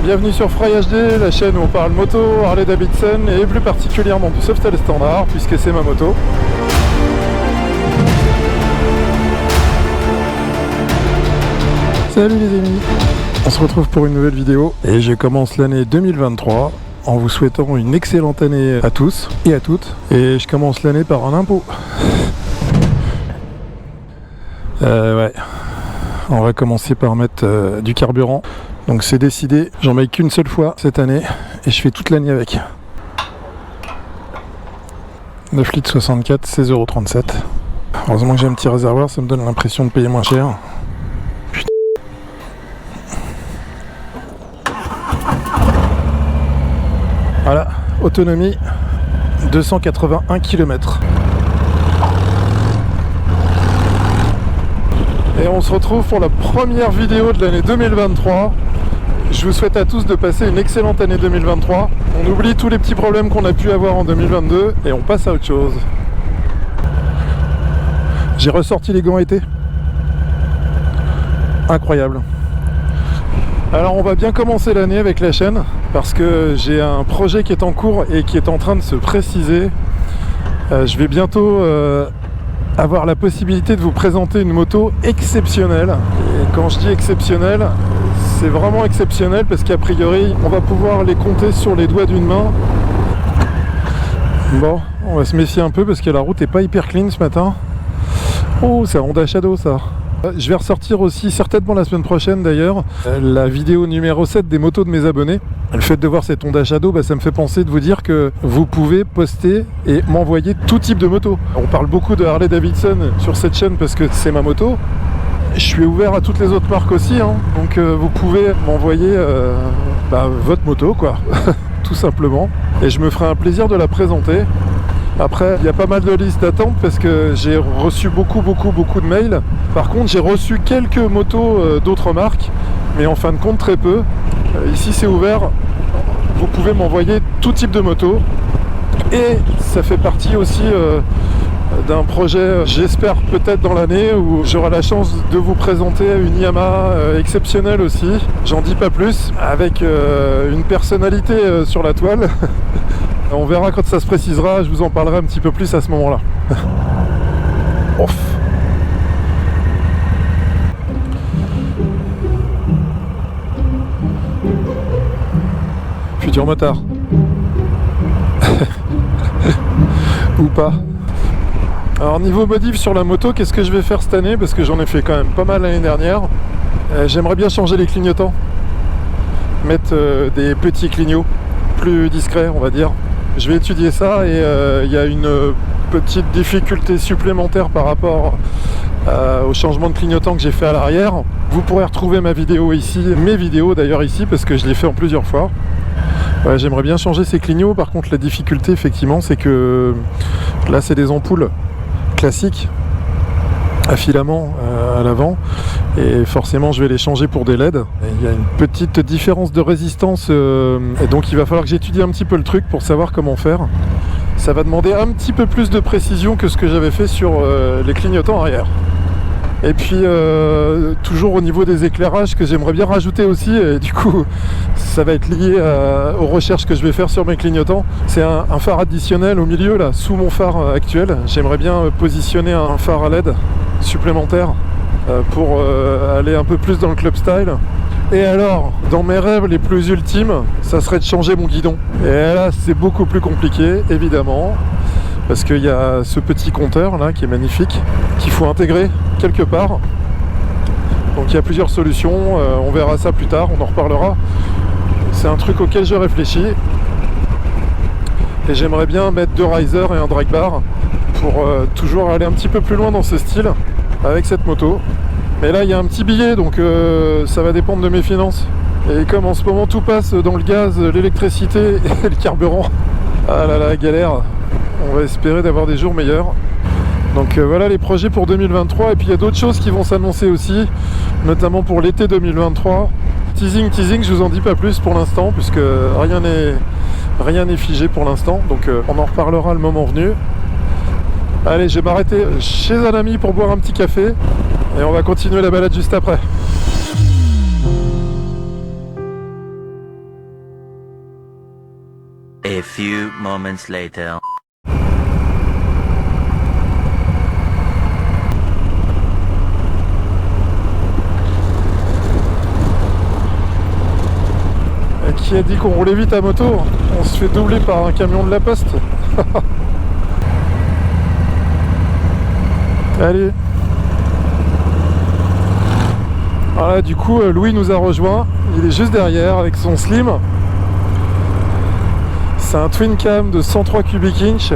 Bienvenue sur Fry HD, la chaîne où on parle moto, Harley Davidson et plus particulièrement du Softail standard puisque c'est ma moto. Salut les amis, on se retrouve pour une nouvelle vidéo et je commence l'année 2023 en vous souhaitant une excellente année à tous et à toutes, et je commence l'année par un impôt. Ouais, on va commencer par mettre du carburant. Donc c'est décidé, j'en mets qu'une seule fois cette année et je fais toute l'année avec. 9 litres 64, 16,37 €. Heureusement que j'ai un petit réservoir, ça me donne l'impression de payer moins cher. Putain. Voilà, autonomie 281 km. Et on se retrouve pour la première vidéo de l'année 2023. Je vous souhaite à tous de passer une excellente année 2023. On oublie tous les petits problèmes qu'on a pu avoir en 2022 et on passe à autre chose. J'ai ressorti les gants été. Incroyable. Alors on va bien commencer l'année avec la chaîne parce que j'ai un projet qui est en cours et qui est en train de se préciser. Je vais bientôt avoir la possibilité de vous présenter une moto exceptionnelle. Et quand je dis exceptionnelle, c'est vraiment exceptionnel parce qu'a priori on va pouvoir les compter sur les doigts d'une main. Bon, on va se méfier un peu parce que la route est pas hyper clean ce matin. Oh, c'est un Honda Shadow ça. Je vais ressortir aussi certainement la semaine prochaine d'ailleurs la vidéo numéro 7 des motos de mes abonnés. Le fait de voir cette Honda Shadow, ça me fait penser de vous dire que vous pouvez poster et m'envoyer tout type de moto. On parle beaucoup de Harley Davidson sur cette chaîne parce que c'est ma moto. Je suis ouvert à toutes les autres marques aussi, hein. Donc vous pouvez m'envoyer votre moto quoi, tout simplement. Et je me ferai un plaisir de la présenter. Après, il y a pas mal de listes d'attente parce que j'ai reçu beaucoup de mails. Par contre, j'ai reçu quelques motos d'autres marques, mais en fin de compte très peu. Ici c'est ouvert, vous pouvez m'envoyer tout type de moto. Et ça fait partie aussi d'un projet, j'espère peut-être dans l'année, où j'aurai la chance de vous présenter une Yamaha exceptionnelle aussi. J'en dis pas plus, avec une personnalité sur la toile. On verra quand ça se précisera, je vous en parlerai un petit peu plus à ce moment-là. Ouf. Futur motard. Ou pas. Alors niveau modif sur la moto, qu'est-ce que je vais faire cette année? Parce que j'en ai fait quand même pas mal l'année dernière. J'aimerais bien changer les clignotants. Mettre des petits clignots plus discrets on va dire. Je vais étudier ça et il y a une petite difficulté supplémentaire par rapport au changement de clignotant que j'ai fait à l'arrière. Vous pourrez retrouver ma vidéo ici, mes vidéos d'ailleurs ici parce que je l'ai fait en plusieurs fois. Ouais, j'aimerais bien changer ces clignots, par contre la difficulté effectivement c'est que là c'est des ampoules classiques à filament à l'avant et forcément je vais les changer pour des LED. Il y a une petite différence de résistance et donc il va falloir que j'étudie un petit peu le truc pour savoir comment faire. Ça va demander un petit peu plus de précision que ce que j'avais fait sur les clignotants arrière. Et puis toujours au niveau des éclairages que j'aimerais bien rajouter aussi, et du coup ça va être lié aux recherches que je vais faire sur mes clignotants. C'est un phare additionnel au milieu là, sous mon phare actuel. J'aimerais bien positionner un phare à LED supplémentaire pour aller un peu plus dans le club style. Et alors, dans mes rêves les plus ultimes, ça serait de changer mon guidon. Et là c'est beaucoup plus compliqué évidemment. Parce qu'il y a ce petit compteur là qui est magnifique, qu'il faut intégrer quelque part. Donc il y a plusieurs solutions, on verra ça plus tard, on en reparlera. C'est un truc auquel je réfléchis. Et j'aimerais bien mettre 2 risers et un drag bar pour toujours aller un petit peu plus loin dans ce style avec cette moto. Mais là il y a un petit billet donc ça va dépendre de mes finances. Et comme en ce moment tout passe dans le gaz, l'électricité et le carburant, ah là là, galère. On va espérer d'avoir des jours meilleurs. Donc voilà les projets pour 2023. Et puis il y a d'autres choses qui vont s'annoncer aussi, notamment pour l'été 2023. Teasing, je vous en dis pas plus pour l'instant, puisque rien n'est figé pour l'instant. Donc on en reparlera le moment venu. Allez, je vais m'arrêter chez un ami pour boire un petit café. Et on va continuer la balade juste après. few moments later. Qui a dit qu'on roulait vite à moto? On se fait doubler par un camion de la poste. Allez. Voilà, du coup, Louis nous a rejoint. Il est juste derrière avec son Slim. C'est un twin cam de 103 cubic inch.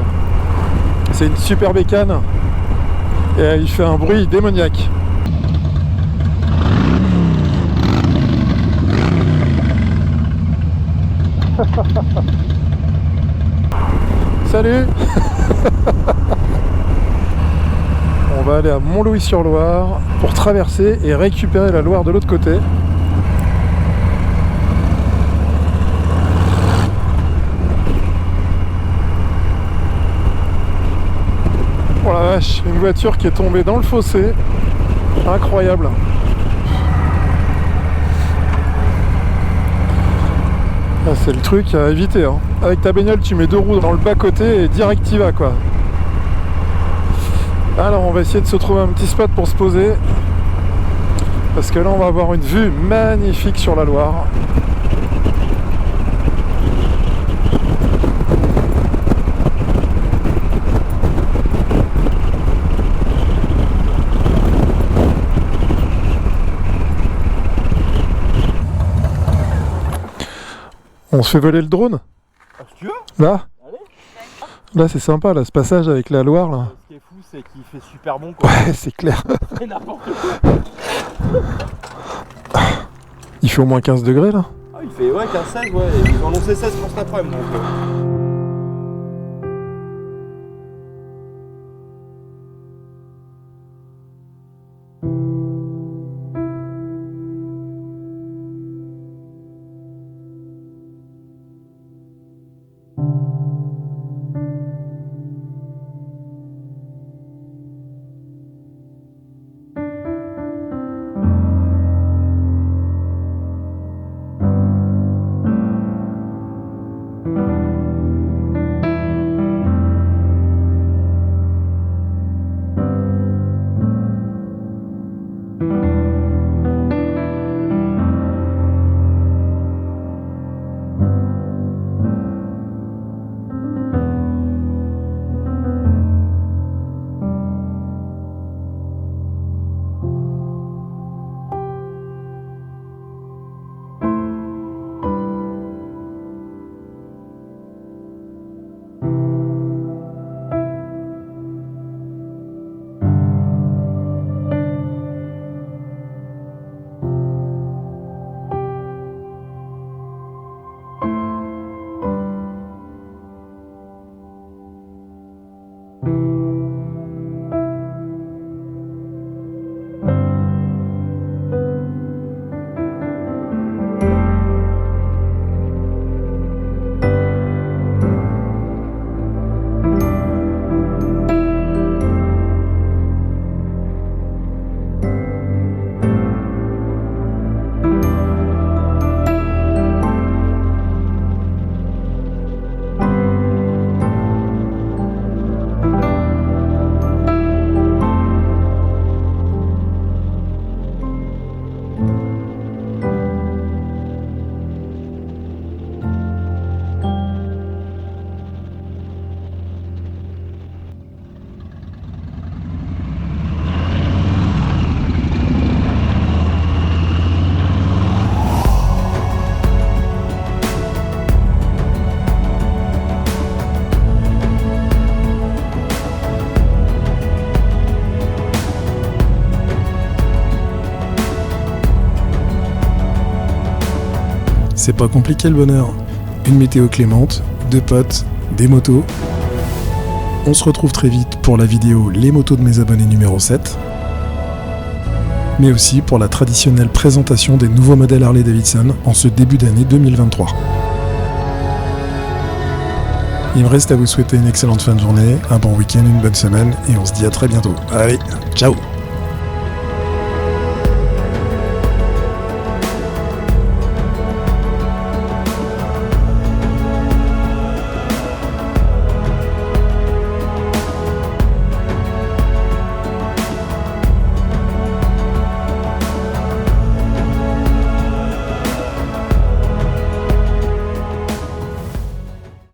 C'est une super bécane. Et il fait un bruit démoniaque. Salut. On va aller à Montlouis-sur-Loire pour traverser et récupérer la Loire de l'autre côté. Oh la vache, une voiture qui est tombée dans le fossé. Incroyable. Ah, c'est le truc à éviter, hein. Avec ta bagnole, tu mets 2 roues dans le bas-côté et direct y va, quoi. Alors, on va essayer de se trouver un petit spot pour se poser. Parce que là, on va avoir une vue magnifique sur la Loire. On se fait voler le drone? Ah, si tu veux? Là? Allez. Là, c'est sympa, là, ce passage avec la Loire, là. Ce qui est fou, c'est qu'il fait super bon, quoi. Ouais, c'est clair. C'est n'importe quoi. Il fait au moins 15 degrés, là. Ah, il fait, ouais, 15-16, ouais. Et ils ont annoncé 16 pour cet après-midi, donc... C'est pas compliqué le bonheur. Une météo clémente, 2 potes, des motos. On se retrouve très vite pour la vidéo Les motos de mes abonnés numéro 7. Mais aussi pour la traditionnelle présentation des nouveaux modèles Harley-Davidson en ce début d'année 2023. Il me reste à vous souhaiter une excellente fin de journée, un bon week-end, une bonne semaine et on se dit à très bientôt. Allez, ciao!